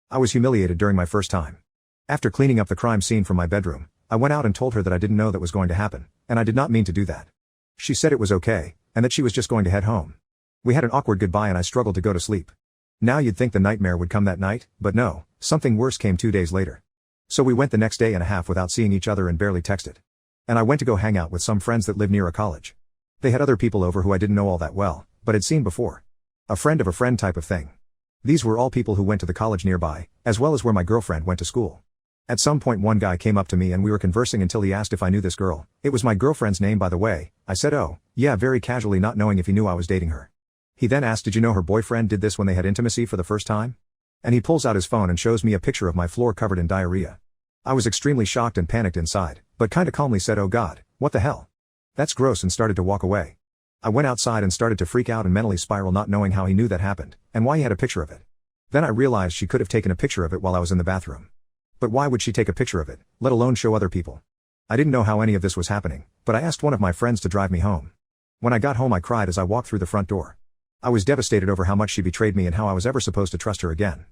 I was humiliated during my first time. After cleaning up the crime scene from my bedroom, I went out and told her that I didn't know that was going to happen, and I did not mean to do that. She said it was okay, and that she was just going to head home. We had an awkward goodbye and I struggled to go to sleep. Now you'd think the nightmare would come that night, but no, something worse came 2 days later. So we went the next day and a half without seeing each other and barely texted. And I went to go hang out with some friends that live near a college. They had other people over who I didn't know all that well, but had seen before. A friend of a friend type of thing. These were all people who went to the college nearby, as well as where my girlfriend went to school. At some point one guy came up to me and we were conversing until he asked if I knew this girl. It was my girlfriend's name, by the way. I said, oh, yeah, very casually, not knowing if he knew I was dating her. He then asked, did you know her boyfriend did this when they had intimacy for the first time? And he pulls out his phone and shows me a picture of my floor covered in diarrhea. I was extremely shocked and panicked inside, but kinda calmly said, oh God, what the hell? That's gross, and started to walk away. I went outside and started to freak out and mentally spiral, not knowing how he knew that happened, and why he had a picture of it. Then I realized she could have taken a picture of it while I was in the bathroom. But why would she take a picture of it, let alone show other people? I didn't know how any of this was happening, but I asked one of my friends to drive me home. When I got home I cried as I walked through the front door. I was devastated over how much she betrayed me and how I was ever supposed to trust her again.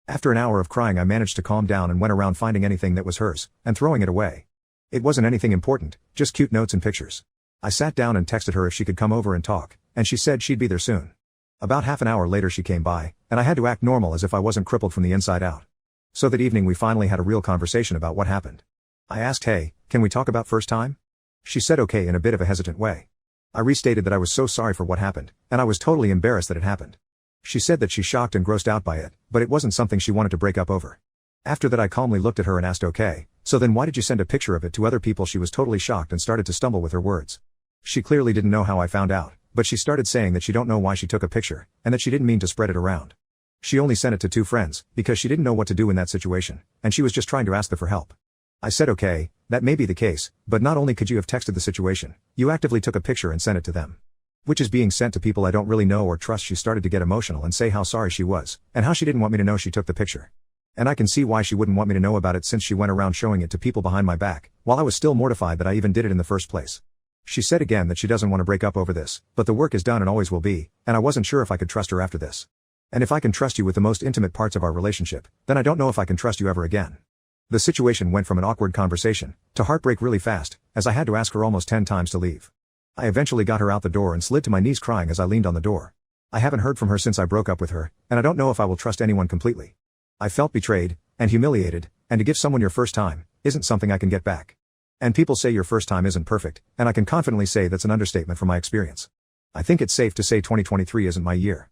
After an hour of crying I managed to calm down and went around finding anything that was hers, and throwing it away. It wasn't anything important, just cute notes and pictures. I sat down and texted her if she could come over and talk, and she said she'd be there soon. About half an hour later she came by, and I had to act normal as if I wasn't crippled from the inside out. So that evening we finally had a real conversation about what happened. I asked, hey, can we talk about first time? She said okay in a bit of a hesitant way. I restated that I was so sorry for what happened, and I was totally embarrassed that it happened. She said that she's shocked and grossed out by it, but it wasn't something she wanted to break up over. After that I calmly looked at her and asked, okay, so then why did you send a picture of it to other people? She was totally shocked and started to stumble with her words. She clearly didn't know how I found out, but she started saying that she don't know why she took a picture, and that she didn't mean to spread it around. She only sent it to 2 friends, because she didn't know what to do in that situation, and she was just trying to ask them for help. I said okay, that may be the case, but not only could you have texted the situation, you actively took a picture and sent it to them. Which is being sent to people I don't really know or trust. She started to get emotional and say how sorry she was, and how she didn't want me to know she took the picture. And I can see why she wouldn't want me to know about it, since she went around showing it to people behind my back, while I was still mortified that I even did it in the first place. She said again that she doesn't want to break up over this, but the work is done and always will be, and I wasn't sure if I could trust her after this. And if I can trust you with the most intimate parts of our relationship, then I don't know if I can trust you ever again. The situation went from an awkward conversation to heartbreak really fast, as I had to ask her almost 10 times to leave. I eventually got her out the door and slid to my knees crying as I leaned on the door. I haven't heard from her since I broke up with her, and I don't know if I will trust anyone completely. I felt betrayed and humiliated, and to give someone your first time isn't something I can get back. And people say your first time isn't perfect, and I can confidently say that's an understatement from my experience. I think it's safe to say 2023 isn't my year.